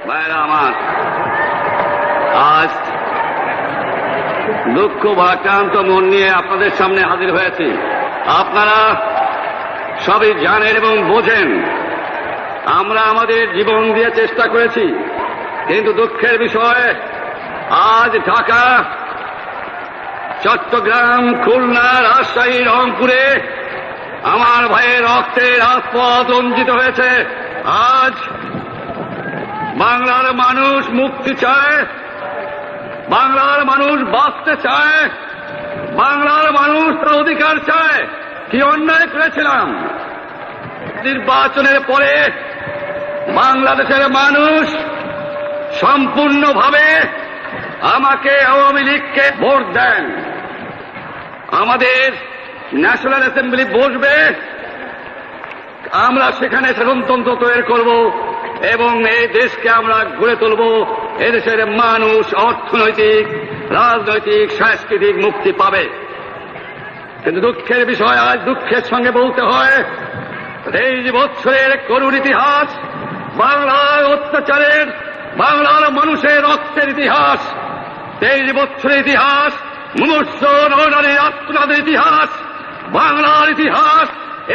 ভাইরা আমার, আজ দুঃখ ভারাক্রান্ত মন নিয়ে আপনাদের সামনে হাজির হয়েছি। আপনারা সবই জানেন এবং বোঝেন আমরা আমাদের জীবন দিয়ে চেষ্টা করেছি, কিন্তু দুঃখের বিষয় আজ ঢাকা, চট্টগ্রাম, খুলনা, রাজশাহী, রংপুরে আমার ভাইয়ের রক্তে রাজপথ রঞ্জিত হয়েছে। আজ বাংলার মানুষ মুক্তি চায়, বাংলার মানুষ বাঁচতে চায়, বাংলার মানুষ তার অধিকার চায়। কি অন্যায় করেছিলাম? নির্বাচনের পরে বাংলাদেশের মানুষ সম্পূর্ণভাবে আমাকে, আওয়ামী লীগকে ভোট দেন। আমাদের ন্যাশনাল অ্যাসেম্বলি বসবে, আমরা সেখানে শাসনতন্ত্র তৈরি করব এবং এই দেশকে আমরা গড়ে তুলব। এদেশের মানুষ অর্থনৈতিক, রাজনৈতিক, সাংস্কৃতিক মুক্তি পাবে। কিন্তু দুঃখের বিষয়, আজ দুঃখের সঙ্গে বলতে হয় 23 বছরের করুণ ইতিহাস, বাংলার অত্যাচারের, বাংলার মানুষের রক্তের ইতিহাস, 23 বছরের ইতিহাস, মুমূর্ষ নরনারীর আত্মনাদের ইতিহাস, বাংলার ইতিহাস,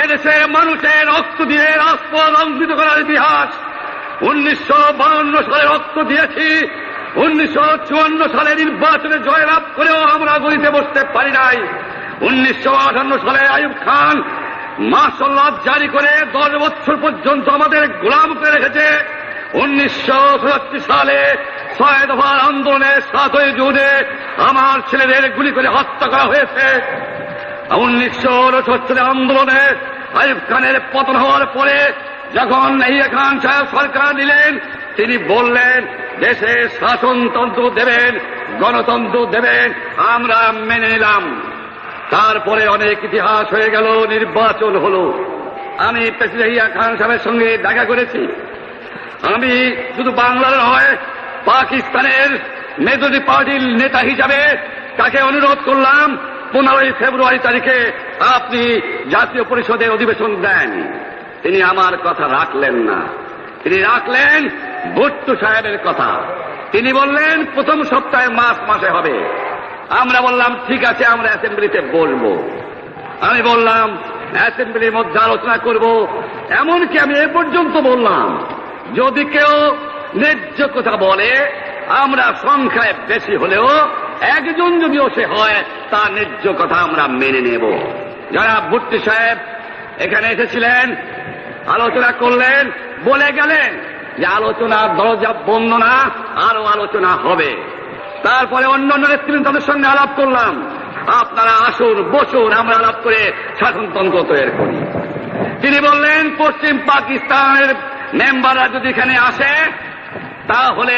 এদেশের মানুষের রক্ত দিয়ে রাজপথ অঙ্কিত করার ইতিহাস। 1952 সালে রক্ত দিয়েছি, 1954 সালে নির্বাচনে জয়লাভ করেও আমরা গলিতে বসতে পারি নাই। 1958 সালে আইয়ুব খান মার্শাল ল জারি করে 10 বছর পর্যন্ত আমাদের গোলাম করে রেখেছে। 1967 সালে 6 দফার আন্দোলনে 7ই জুনে আমার ছেলেদের গুলি করে হত্যা করা হয়েছে। 1969 আন্দোলনে আইয়ুব খানের পতন হওয়ার পরে যখন ইয়াহিয়া খান সাহেব সরকার নিলেন, তিনি বললেন দেশে শাসনতন্ত্র দেবেন, গণতন্ত্র দেবেন, আমরা মেনে নিলাম। তারপরে অনেক ইতিহাস হয়ে গেল, নির্বাচন হলো। আমি প্রেসিডেন্ট ইয়াহিয়া খান সাহেবের সঙ্গে দেখা করেছি। আমি শুধু বাংলার নয়, পাকিস্তানের মেজরিটি পার্টির নেতা হিসাবে তাকে অনুরোধ করলাম 15 ফেব্রুয়ারি তারিখে আপনি জাতীয় পরিষদে অধিবেশন দেন। তিনি আমার কথা রাখলেন না, তিনি রাখলেন ভুট্টো সাহেবের কথা। তিনি বললেন প্রথম সপ্তাহে মার্চ মাসে হবে। আমরা বললাম ঠিক আছে, আমরা অ্যাসেম্বলিতে বলবো। আমি বললাম অ্যাসেম্বলির মধ্যে আলোচনা করব। এমনকি আমি এ পর্যন্ত বললাম যদি কেউ ন্যায্য কথা বলে, আমরা সংখ্যায় বেশি হলেও একজন যদিও সে হয়, তার ন্যায্য কথা আমরা মেনে নেব। যারা ভুট্টো সাহেব এখানে এসেছিলেন, আলোচনা করলেন, বলে গেলেন যে আলোচনার দরজা বন্ধ না, আরো আলোচনা হবে। তারপরে অন্যান্য নেতৃবৃন্দের সঙ্গে আলাপ করলাম, আপনারা আসুন, বসুন, আমরা আলাপ করে শাসনতন্ত্র তৈরি করি। তিনি বললেন পশ্চিম পাকিস্তানের মেম্বাররা যদি এখানে আসে তাহলে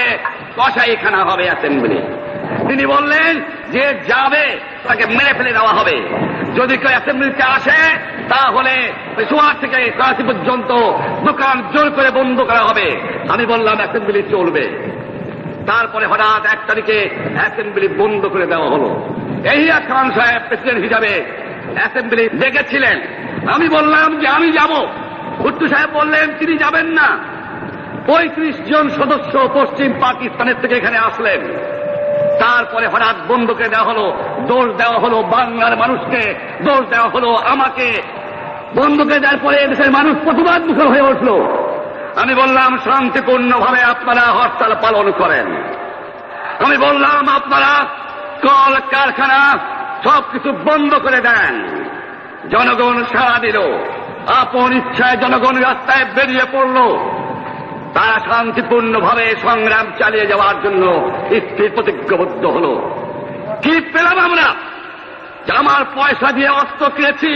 কসাইখানা হবে অ্যাসেম্বলি। তিনি বললেন যে যাবে তাকে মেরে ফেলে দেওয়া হবে। যদি কেউ অ্যাসেম্বলিতে আসে তাহলে সোয়ার থেকে করাচি পর্যন্ত দোকান জোর করে বন্ধ করা হবে। আমি বললাম অ্যাসেম্বলি চলবে। তারপরে হঠাৎ 1 তারিখে অ্যাসেম্বলি বন্ধ করে দেওয়া হলো। ইয়াহিয়া খান সাহেব প্রেসিডেন্ট হিসাবে অ্যাসেম্বলি ডেকেছিলেন। আমি বললাম যে আমি যাব। ভুট্টো সাহেব বললেন তিনি যাবেন না। 35 জন সদস্য পশ্চিম পাকিস্তানের থেকে এখানে আসলেন। তারপরে হঠাৎ বন্ধ করে দেওয়া হলো। দোষ দেওয়া হলো বাংলার মানুষকে, দোষ দেওয়া হলো আমাকে। বন্ধ করে দেওয়ার পরে দেশের মানুষ প্রতিবাদ মুখর হয়ে উঠল। আমি বললাম শান্তিপূর্ণভাবে আপনারা হরতাল পালন করেন। আমি বললাম আপনারা কল কারখানা সবকিছু বন্ধ করে দেন। জনগণ সাড়া দিল, আপন ইচ্ছায় জনগণ রাস্তায় বেরিয়ে পড়ল। তারা শান্তিপূর্ণভাবে সংগ্রাম চালিয়ে যাওয়ার জন্য স্থির প্রতিজ্ঞাবদ্ধ হল। কি পেলাম আমরা? যে আমার পয়সা দিয়ে অস্ত্র কিনেছি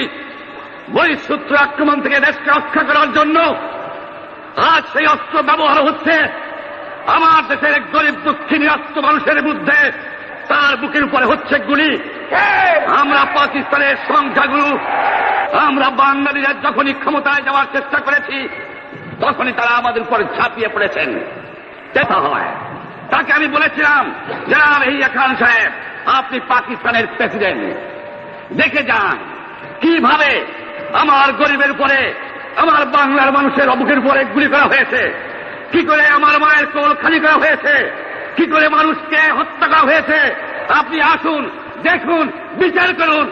বহিঃশত্রু আক্রমণ থেকে দেশকে রক্ষা করার জন্য, আজ সেই অস্ত্র ব্যবহার হচ্ছে আমার দেশের গরিব দুঃখী নিরস্ত্র মানুষের বিরুদ্ধে। তার বুকের উপরে হচ্ছে গুলি। আমরা পাকিস্তানের সংখ্যাগুরু, আমরা বাঙালিরা যখনই ক্ষমতায় যাওয়ার চেষ্টা করেছি তখনই তারা আমাদের উপরে ঝাঁপিয়ে পড়েছেন। দেখা হয় তাকে আমি বলেছিলাম জনাব ইয়াহিয়া খান সাহেব, আপনি পাকিস্তানের প্রেসিডেন্ট, দেখে যান কিভাবে আমার গরিবের উপরে, আমার বাংলার মানুষের বুকের উপরে গুলি করা হয়েছে। কি করে আমার মায়ের কোল খালি করা হয়েছে, কি করে মানুষকে হত্যা করা হয়েছে, আপনি আসুন, দেখুন, বিচার করুন।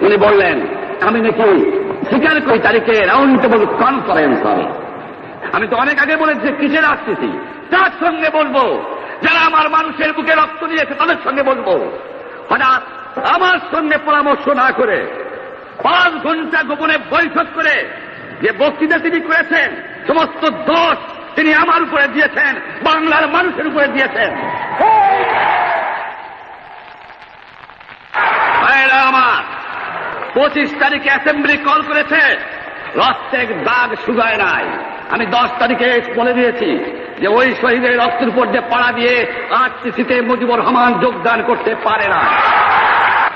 উনি বললেন, আমি নাকি স্বীকার করি তারিখে রাউন্ড টেবল কনফারেন্স হবে। আমি তো অনেক আগে বলেছি কিসের আসতেছি, তার সঙ্গে বলবো, যারা আমার মানুষের বুকে রক্ত দিয়েছে তাদের সঙ্গে বলবো। হঠাৎ আমার সঙ্গে পরামর্শ না করে 5 ঘন্টা গোপনে বৈঠক করে যে বক্তৃতা তিনি করেছেন, সমস্ত দোষ তিনি আমার উপরে দিয়েছেন, বাংলার মানুষের উপরে দিয়েছেন। আমার 25 তারিখে অ্যাসেম্বলি কল করেছে, রক্তের দাগ শুকায় নাই। আমি 10 তারিখে বলে দিয়েছি যে ওই শহীদের রক্তের উপর যে পাড়া দিয়ে আরটিসিতে মুজিবুর রহমান যোগদান করতে পারে না।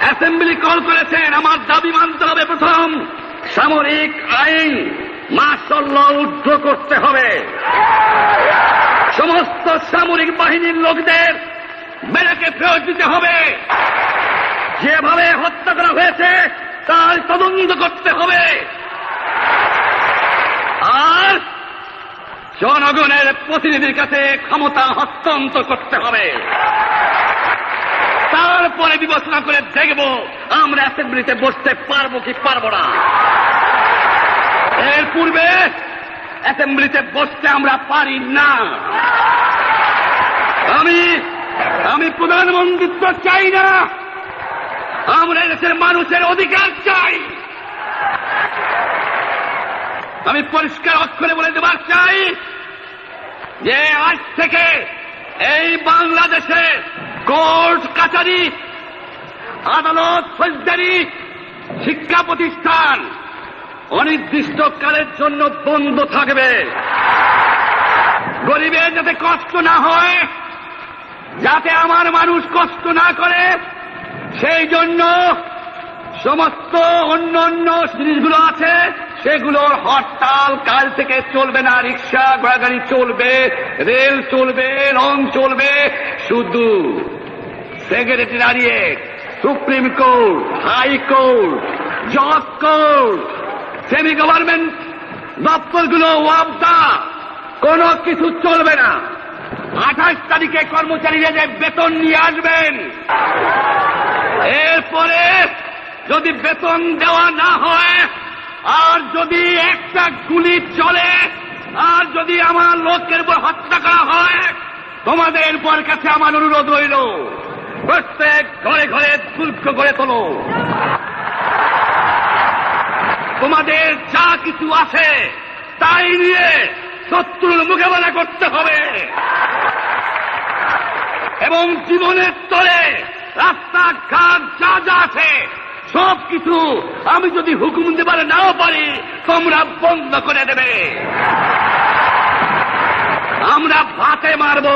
অ্যাসেম্বলি কল করেছেন, আমার দাবি মানতে হবে, প্রথম সামরিক আইন মার্শাল ল উদ্ধ করতে হবে, সমস্ত সামরিক বাহিনীর লোকদের ব্যারাকে ফেরত দিতে হবে, যেভাবে হত্যা করা হয়েছে তার তদন্ত করতে হবে, আর জনগণের প্রতিনিধির কাছে ক্ষমতা হস্তান্তর করতে হবে। তারপরে বিবেচনা করে দেখব আমরা অ্যাসেম্বলিতে বসতে পারবো কি পারবো না। এর পূর্বে অ্যাসেম্বলিতে বসতে আমরা পারি না। আমি প্রধানমন্ত্রিত্ব চাই না, আমরা দেশের মানুষের অধিকার চাই। আমি পরিষ্কার অক্ষরে বলে দেবার চাই যে আজ থেকে এই বাংলাদেশে কোর্ট কাছারি, আদালত, ফৌজদারি, শিক্ষা প্রতিষ্ঠান অনির্দিষ্টকালের জন্য বন্ধ থাকবে। গরিবের যাতে কষ্ট না হয়, যাতে আমার মানুষ কষ্ট না করে, সেই জন্য সমস্ত অন্য অন্য জিনিসগুলো আছে সেগুলোর হরতাল কাল থেকে চলবে না। রিক্সা ঘোড়াগাড়ি চলবে, রেল চলবে, লং চলবে, শুধু সেক্রেটারিয়েট, সুপ্রিম কোর্ট, হাইকোর্ট, জজ কোর্ট, সেমি গভর্নমেন্ট দপ্তরগুলো ওয়াবদা, কোনো কিছু চলবে না। 28 তারিখে কর্মচারীরা যে বেতন নিয়ে আসবেন, এরপরে যদি বেতন দেওয়া না হয়, আর যদি একটা গুলি চলে, আর যদি আমার লোকের উপর হত্যা করা হয়, তোমাদের উপর কাছে আমার অনুরোধ রইল, প্রত্যেক ঘরে ঘরে দুর্গ করে তোলো। তোমাদের যা কিছু আছে তাই নিয়ে শত্রুর মোকাবেলা করতে হবে, এবং জীবনের তরে রাস্তাঘাট যা যা আছে সব কিছু আমি যদি হুকুম দেবার নাও পারি, তোমরা বন্ধ করে দেবে। আমরা ভাতে মারব,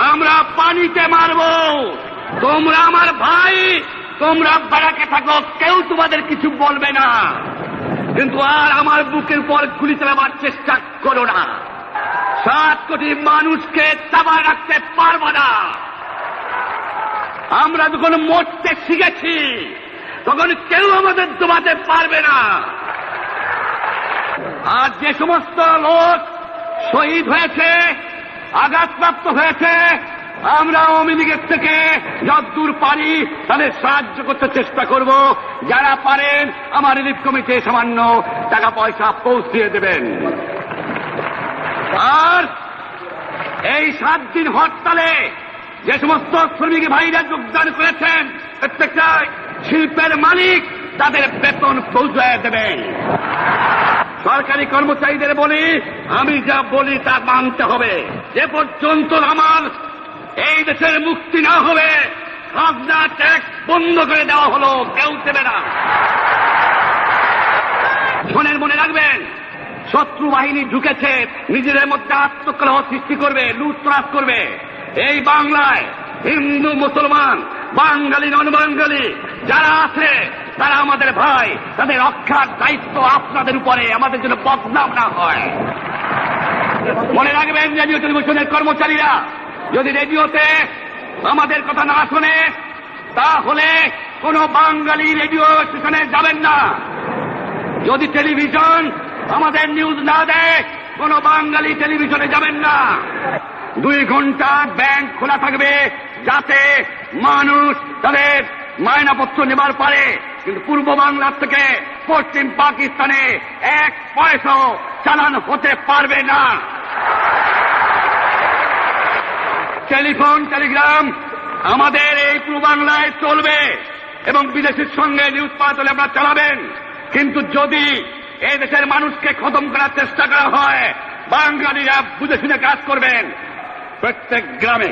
আমরা পানিতে মারব, তোমরা আমার ভাই, তোমরা বাড়াকে থাকো, কেউ তোমাদের কিছু বলবে না, কিন্তু আর আমার বুকের উপর গুলি চালাবার চেষ্টা করো না। 7 কোটি মানুষকে চাপা রাখতে পারবো না। আমরা যখন মরতে শিখেছি তখন কেউ আমাদের দমাতে পারবে না। আর যে সমস্ত লোক শহীদ হয়েছে, আঘাতপ্রাপ্ত হয়েছে, আমরা আওয়ামী লীগের থেকে যতদূর পারি তাদের সাহায্য করতে চেষ্টা করব। যারা পারেন আমার রিলিফ কমিটি সামান্য টাকা পয়সা পৌঁছিয়ে দেবেন। আর এই 7 দিন হরতালে যে সমস্ত শ্রমিক ভাইরা যোগদান করেছেন, প্রত্যেকটা শিল্পের মালিক তাদের বেতন পৌঁছায় দেবেন। সরকারি কর্মচারীদের বলি, আমি যা বলি তা মানতে হবে। যে পর্যন্ত আমার এই দেশের মুক্তি না হবে, খাজনা ট্যাক্স বন্ধ করে দেওয়া হলো, কেউ দেবে না। শোনেন, মনে রাখবেন, শত্রু বাহিনী ঢুকেছে, নিজেদের মধ্যে আত্মকলহ সৃষ্টি করবে, লুটতরাজ করবে। এই বাংলায় হিন্দু, মুসলমান, বাঙালি, নন বাঙালি যারা আছে তারা আমাদের ভাই, তাদের রক্ষার দায়িত্ব আপনাদের উপরে, আমাদের জন্য বদনাম না হয়। মনে রাখবেন, রেডিও টেলিভিশনের কর্মচারীরা যদি রেডিওতে আমাদের কথা না শোনে, তাহলে কোন বাঙালি রেডিও স্টেশনে যাবেন না। যদি টেলিভিশন আমাদের নিউজ না দেয়, কোন বাঙালি টেলিভিশনে যাবেন না। 2 ঘন্টা ব্যাংক খোলা থাকবে যাতে মানুষ তাদের মায়নাপত্র নেবার পারে, কিন্তু পূর্ব বাংলার থেকে পশ্চিম পাকিস্তানে 1 পয়সাও চালান হতে পারবে না। টেলিফোন টেলিগ্রাম আমাদের এই পূর্ব বাংলায় চলবে এবং বিদেশের সঙ্গে নিউজ পাঠালে আমরা চালাবেন, কিন্তু যদি এই দেশের মানুষকে খতম করার চেষ্টা করা হয় বাঙালিরা বুঝে শুনে কাজ করবেন। প্রত্যেক গ্রামে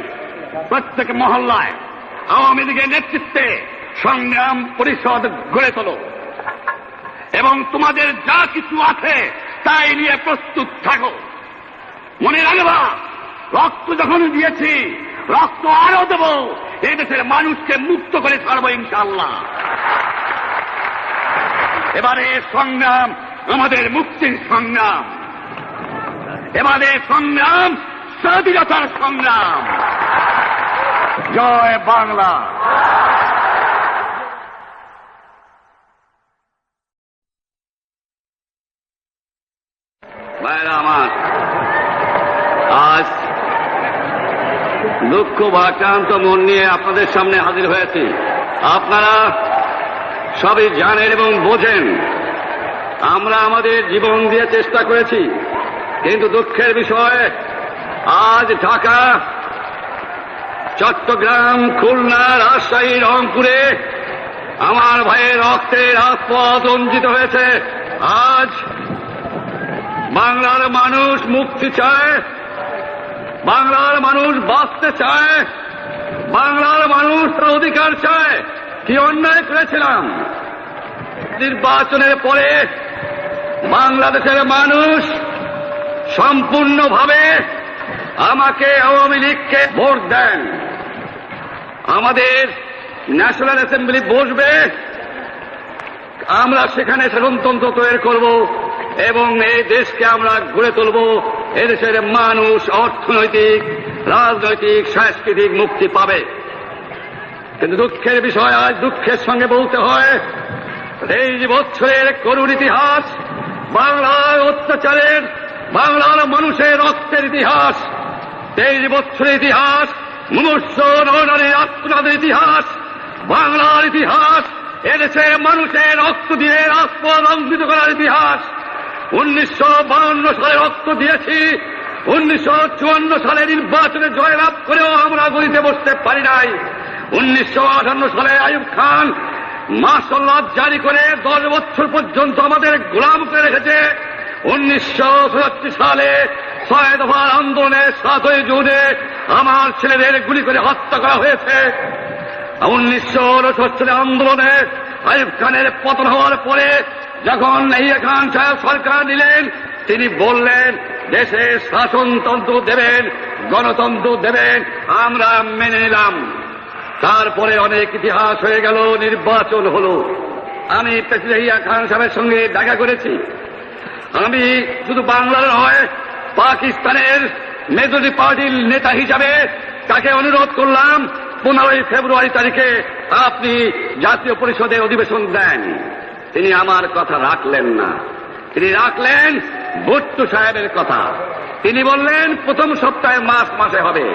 প্রত্যেক মহল্লায় আওয়ামী লীগের নেতৃত্বে সংগ্রাম পরিষদ গড়ে তোলো এবং তোমাদের যা কিছু আছে তাই নিয়ে প্রস্তুত থাকো। মনে রাখবা, রক্ত যখন দিয়েছি রক্ত আরো দেব, এই দেশের মানুষকে মুক্ত করে ছাড়বো ইনশাআল্লাহ। এবারে সংগ্রাম আমাদের মুক্তির সংগ্রাম, এবারে সংগ্রাম স্বাধীনতার সংগ্রাম। জয় বাংলা। ভাইরা আমার, আজ দুঃখ ভারাক্রান্ত মন নিয়ে আপনাদের সামনে হাজির হয়েছি। আপনারা সবই জানেন এবং বোঝেন আমরা আমাদের জীবন দিয়ে চেষ্টা করেছি, কিন্তু দুঃখের বিষয় আজ ঢাকা, চট্টগ্রাম, খুলনা, রাজশাহী, রংপুরে আমার ভাইয়ের রক্তে রাজপথ রঞ্জিত হয়েছে। আজ বাংলার মানুষ মুক্তি চায়, বাংলার মানুষ বাঁচতে চায়, বাংলার মানুষ তার অধিকার চায়। কি অন্যায় করেছিলাম? নির্বাচনের পরে বাংলাদেশের মানুষ সম্পূর্ণভাবে আমাকে আওয়ামী লীগকে ভোট দেন। আমাদের ন্যাশনাল অ্যাসেম্বলি বসবে, আমরা সেখানে শাসনতন্ত্র তৈরি করব এবং এই দেশকে আমরা গড়ে তুলব। এদেশের মানুষ অর্থনৈতিক, রাজনৈতিক, সাংস্কৃতিক মুক্তি পাবে। কিন্তু দুঃখের বিষয়, আজ দুঃখের সঙ্গে বলতে হয় 23 বছরের করুণ ইতিহাস, বাংলার অত্যাচারের, বাংলার মানুষের রক্তের ইতিহাস, 23 বছরের ইতিহাস, মুমূর্ষ নরনারীর আত্মনাদের ইতিহাস, বাংলার ইতিহাস, এদেশের মানুষের রক্ত দিয়ে রাজপথ রঞ্জিত করার ইতিহাস। 1952 সালে রক্ত দিয়েছি, 1954 সালে নির্বাচনে জয়লাভ করেও আমরা গদিতে বসতে পারি নাই। 1958 সালে আইয়ুব খান মার্শাল ল জারি করে 10 বছর পর্যন্ত আমাদের গোলাম করে রেখেছে। 1967 সালে 6 দফার আন্দোলনে 7ই জুনে আমার ছেলেদের গুলি করে হত্যা করা হয়েছে। 1969 সালে আন্দোলনে আইয়ুব খানের পতন হওয়ার পরে যখন ইয়াহিয়া খান সাহেব সরকার নিলেন, তিনি বললেন দেশে শাসনতন্ত্র দেবেন, গণতন্ত্র দেবেন, আমরা মেনে নিলাম। তারপরে অনেক ইতিহাস হয়ে গেল, নির্বাচন হলো। আমি প্রেসিডেন্ট ইয়াহিয়া খান সাহেবের সঙ্গে দেখা করেছি। আমি শুধু বাংলার নয়, পাকিস্তানের মেজরিটি পার্টির নেতা হিসাবে তাকে অনুরোধ করলাম 15 ফেব্রুয়ারি তারিখে আপনি জাতীয় পরিষদে অধিবেশন দেন। তিনি আমার কথা রাখলেন না, তিনি রাখলেন ভুট্টো সাহেবের কথা। তিনি বললেন প্রথম সপ্তাহে মাসে হবে।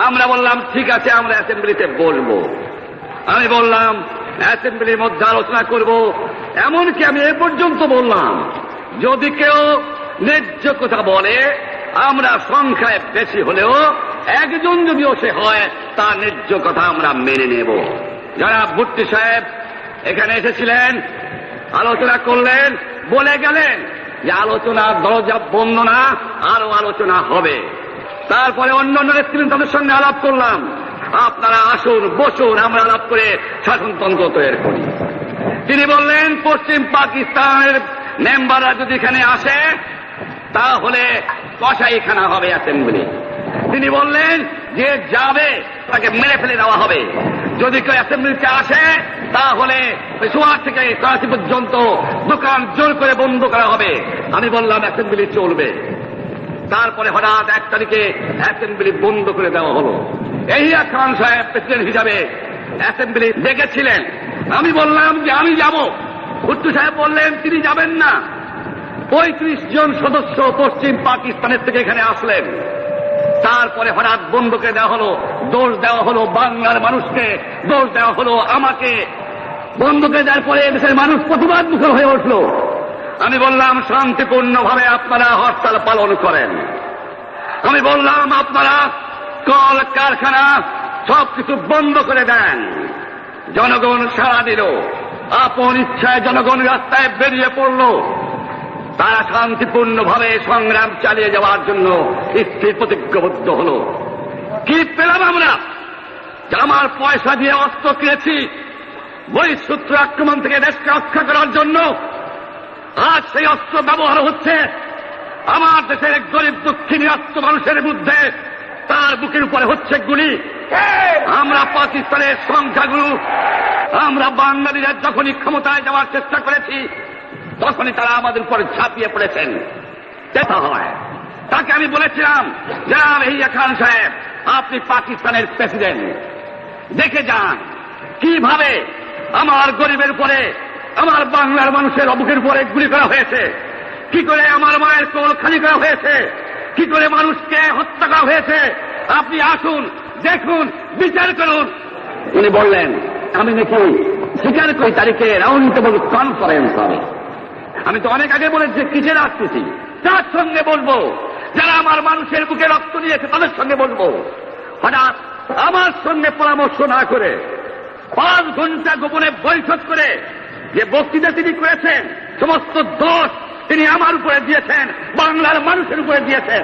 আমরা বললাম ঠিক আছে, আমরা অ্যাসেম্বলিতে বলবো। আমি বললাম অ্যাসেম্বলির মধ্যে আলোচনা করব। এমনকি আমি এ পর্যন্ত বললাম যদি কেউ ন্যায্য কথা বলে, আমরা সংখ্যায় বেশি হলেও একজন যদিও সে হয়, তার ন্যায্য কথা আমরা মেনে নেব। যারা ভুট্টো সাহেব এখানে এসেছিলেন, আলোচনা করলেন, বলে গেলেন যে আলোচনার দরজা বন্ধ না, আরো আলোচনা হবে। তারপরে অন্যান্য নেতৃবৃন্দ তাদের সঙ্গে আলাপ করলাম, আপনারা আসুন, বসুন, আমরা আলাপ করে শাসনতন্ত্র তৈরি করি। তিনি বললেন পশ্চিম পাকিস্তানের মেম্বাররা যদি এখানে আসে তাহলে কসাইখানা হবে অ্যাসেম্বলি। তিনি বললেন যে যাবে তাকে মেরে ফেলে দেওয়া হবে। যদি কেউ অ্যাসেম্বলিতে আসে তাহলে সোয়ার থেকে করাচি পর্যন্ত দোকান জোর করে বন্ধ করা হবে। আমি বললাম অ্যাসেম্বলি চলবে। তারপরে হঠাৎ 1 তারিখে অ্যাসেম্বলি বন্ধ করে দেওয়া হলো। ইয়াহিয়া খান সাহেব প্রেসিডেন্ট হিসাবে অ্যাসেম্বলি ডেকেছিলেন। আমি বললাম যে আমি যাব। ভুট্টো সাহেব বললেন তিনি যাবেন না। 35 জন সদস্য পশ্চিম পাকিস্তানের থেকে এখানে আসলেন। তারপরে হঠাৎ বন্ধকে দেওয়া হলো, দোষ দেওয়া হলো বাংলার মানুষকে, দোষ দেওয়া হলো আমাকে। বন্ধকে দেওয়ার পরে দেশের মানুষ প্রতিবাদ মুখর হয়ে উঠল। আমি বললাম শান্তিপূর্ণভাবে আপনারা হরতাল পালন করেন। আমি বললাম আপনারা কল কারখানা সবকিছু বন্ধ করে দেন। জনগণ সাড়া দিল, আপন ইচ্ছায় জনগণ রাস্তায় বেরিয়ে পড়ল। তারা শান্তিপূর্ণভাবে সংগ্রাম চালিয়ে যাওয়ার জন্য স্থির প্রতিজ্ঞবদ্ধ হল। কি পেলাম আমরা? যে আমার পয়সা দিয়ে অস্ত্র কিনেছি বহিঃশত্রু আক্রমণ থেকে দেশকে রক্ষা করার জন্য, আজ সেই অস্ত্র ব্যবহার হচ্ছে আমার দেশের গরিব দুঃখী নিরস্ত্র মানুষের মধ্যে, তার বুকের উপরে হচ্ছে গুলি। আমরা পাকিস্তানের সংখ্যাগুরু, আমরা বাঙালিরা যখনই ক্ষমতায় যাওয়ার চেষ্টা করেছি তখনই তারা আমাদের উপরে ঝাঁপিয়ে পড়েছেন। দেখা হয় তাকে আমি বলেছিলাম, জনাব ইয়াহিয়া খান সাহেব, আপনি পাকিস্তানের প্রেসিডেন্ট, দেখে যান কিভাবে আমার গরিবের উপরে, আমার বাংলার মানুষের বুকের উপরে গুলি করা হয়েছে, কি করে আমার মায়ের কোল খালি করা হয়েছে, কি করে মানুষকে হত্যা করা হয়েছে। আপনি আসুন, দেখুন, বিচার করুন। উনি বললেন আমি নাকি স্বীকার করি তারিখে রাউন্ড টেবল কনফারেন্স হবে। আমি তো অনেক আগে বলেছি কিসের আসতেছি, তার সঙ্গে বলবো, যারা আমার মানুষের বুকে রক্ত দিয়েছে তাদের সঙ্গে বলবো। হঠাৎ আমার সঙ্গে পরামর্শ না করে 5 ঘন্টা গোপনে বৈঠক করে যে বক্তৃতা তিনি করেছেন, সমস্ত দোষ তিনি আমার উপরে দিয়েছেন, বাংলার মানুষের উপরে দিয়েছেন।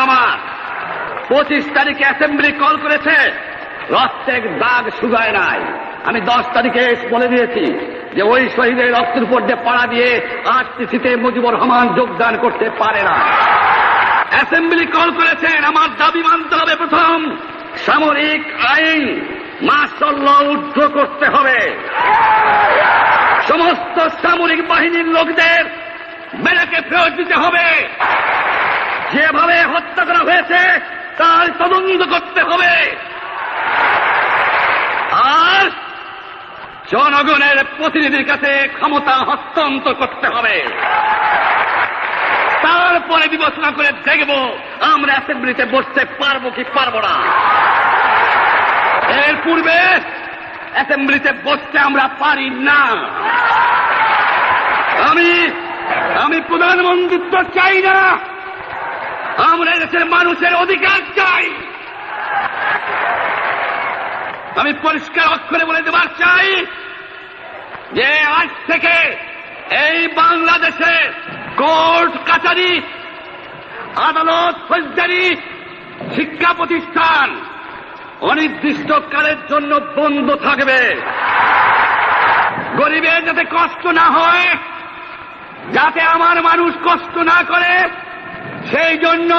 আমার 25 তারিখে অ্যাসেম্বলি কল করেছে, রক্তের দাগ শুকায় নাই। আমি 10 তারিখে বলে দিয়েছি যে ওই শহীদের রক্তের উপর দিয়ে পাড়া দিয়ে আরটিসিতে মুজিবুর রহমান যোগদান করতে পারে না। অ্যাসেম্বলি কল করেছেন, আমার দাবি মানতে হবে, প্রথম সামরিক আইন মার্শাল ল উদ্ধ করতে হবে, সমস্ত সামরিক বাহিনীর লোকদের বেড়াকে ফেরত দিতে হবে, যেভাবে হত্যা করা হয়েছে তার তদন্ত করতে হবে, আর জনগণের প্রতিনিধির কাছে ক্ষমতা হস্তান্তর করতে হবে। তারপরে বিবেচনা করে দেখব আমরা অ্যাসেম্বলিতে বসতে পারবো কি পারবো না। এর পূর্বে অ্যাসেম্বলিতে বসতে আমরা পারি না। আমি প্রধানমন্ত্রিত্ব চাই না, আমরা দেশের মানুষের অধিকার চাই। আমি পরিষ্কার অক্ষরে বলে দেবার চাই যে আজ থেকে এই বাংলাদেশে কোর্ট কাছারি, আদালত, ফৌজদারি, শিক্ষা প্রতিষ্ঠান অনির্দিষ্টকালের জন্য বন্ধ থাকবে। গরিবের যাতে কষ্ট না হয়, যাতে আমার মানুষ কষ্ট না করে, সেই জন্য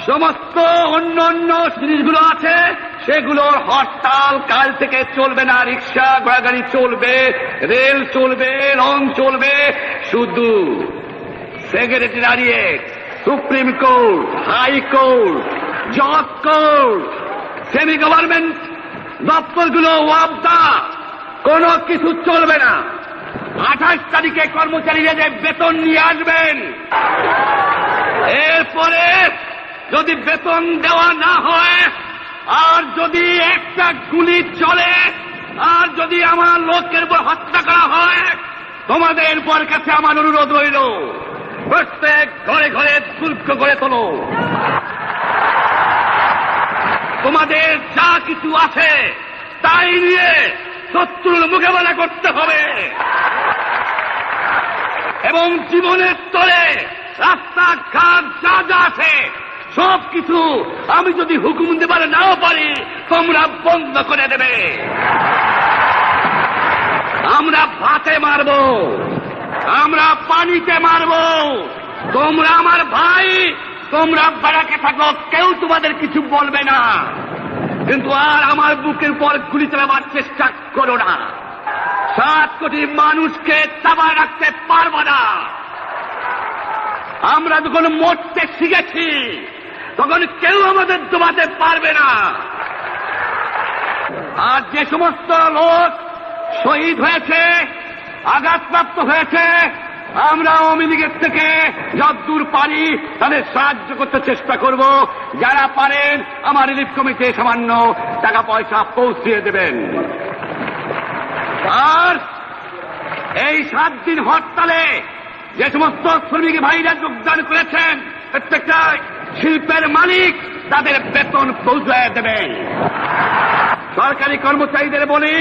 সমস্ত অন্য জিনিসগুলো আছে সেগুলোর হরতাল কাল থেকে চলবে না। রিক্সা ঘোড়াগাড়ি চলবে, রেল চলবে, লং চলবে, শুধু secretariat, supreme court, high court, জজ কোর্ট, সেমি গভর্নমেন্ট দপ্তরগুলো ওয়াবদা, কোনো কিছু চলবে না। 28 তারিখে কর্মচারীরা যে বেতন নিয়ে আসবেন, এরপরে যদি বেতন দেওয়া না হয়, আর যদি একটা গুলি চলে, আর যদি আমার লোকের উপর হত্যা করা হয়, তোমাদের উপর কাছে আমার অনুরোধ রইল, প্রত্যেক ঘরে ঘরে দুর্গ করে তোলো। তোমাদের যা কিছু আছে তাই নিয়ে শত্রুর মোকাবেলা করতে হবে, এবং জীবনের তরে রাস্তাঘাট যা যা আছে সবকিছু আমি যদি হুকুম দেবার নাও পারি তোমরা বন্ধ করে দেবে। আমরা ভাতে মারব, আমরা পানিতে মারব, তোমরা আমার ভাই, তোমরা বাড়াকে থাকো, কেউ তোমাদের কিছু বলবে না, কিন্তু আর আমার বুকের পর গুলি চালাবার চেষ্টা করো না। 7 কোটি মানুষকে চাপায় রাখতে পারবো না। আমরা যখন মরতে শিখেছি তখন কেউ আমাদের দমাতে পারবে না। আর যে সমস্ত লোক শহীদ হয়েছে, আঘাতপ্রাপ্ত হয়েছে। আমরা আওয়ামী লীগের থেকে যতদূর পারি তাদের সাহায্য করতে চেষ্টা করব। যারা পারেন আমার রিলিফ কমিটি সামান্য টাকা পয়সা পৌঁছিয়ে দেবেন। আর এই 7 দিন হরতালে যে সমস্ত শ্রমিক ভাইরা যোগদান করেছেন, প্রত্যেকটা শিল্পের মালিক তাদের বেতন পৌঁছায় দেবেন। সরকারি কর্মচারীদের বলি,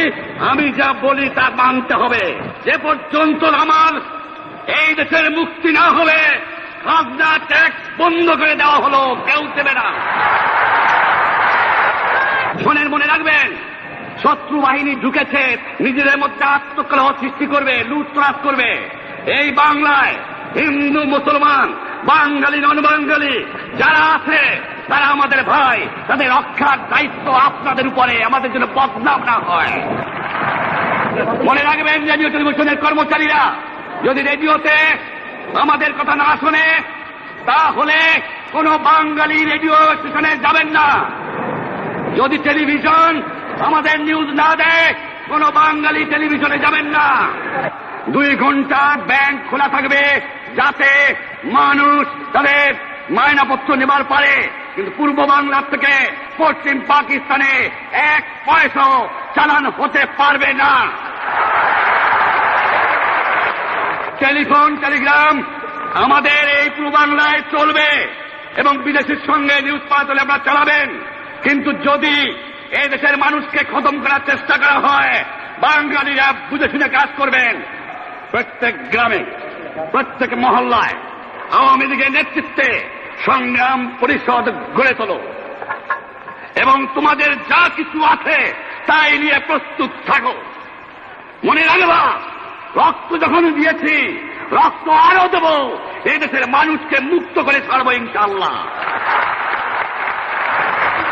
আমি যা বলি তা মানতে হবে। যে পর্যন্ত আমার এই দেশের মুক্তি না হবে, খাজনা ট্যাক্স বন্ধ করে দেওয়া হলো, কেউ দেবে না। শোনেন, মনে রাখবেন, শত্রু বাহিনী ঢুকেছে, নিজেদের মধ্যে আত্মকলহ সৃষ্টি করবে, লুটতরাজ করবে। এই বাংলায় হিন্দু মুসলমান, বাঙালি নন বাঙালি যারা আছে তারা আমাদের ভাই, তাদের রক্ষার দায়িত্ব আপনাদের উপরে, আমাদের জন্য বদনাম না হয়। মনে রাখবেন, রেডিও টেলিভিশনের কর্মচারীরা যদি রেডিওতে আমাদের কথা না শোনে, তাহলে কোন বাঙালি রেডিও স্টেশনে যাবেন না। যদি টেলিভিশন আমাদের নিউজ না দেয়, কোন বাঙালি টেলিভিশনে যাবেন না। 2 ঘন্টা ব্যাংক খোলা থাকবে, যাতে মানুষ তাদের মায়নাপত্র নেবার পারে। কিন্তু পূর্ব বাংলার থেকে পশ্চিম পাকিস্তানে 1 পয়সাও চালান হতে পারবে না। টেলিফোন টেলিগ্রাম আমাদের এই পূর্ব বাংলায় চলবে এবং বিদেশের সঙ্গে নিউজ পাঠালে আপনারা চালাবেন। কিন্তু যদি এই দেশের মানুষকে খতম করার চেষ্টা করা হয়, বাঙালিরা বুঝে শুনে কাজ করবেন। প্রত্যেক গ্রামে, প্রত্যেক মহল্লায় আওয়ামী লীগের নেতৃত্বে সংগ্রাম পরিষদ গড়ে তোলো এবং তোমাদের যা কিছু আছে তাই নিয়ে প্রস্তুত থাকো। মনে রাখবা, রক্ত যখন দিয়েছি, রক্ত আরো দেব। এই দেশের মানুষকে মুক্ত করে ছাড়বো ইনশাআল্লাহ।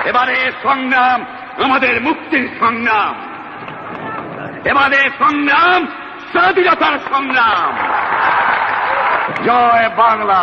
এবারে সংগ্রাম আমাদের মুক্তির সংগ্রাম, এবারে সংগ্রাম স্বাধীনতার সংগ্রাম। জয় বাংলা।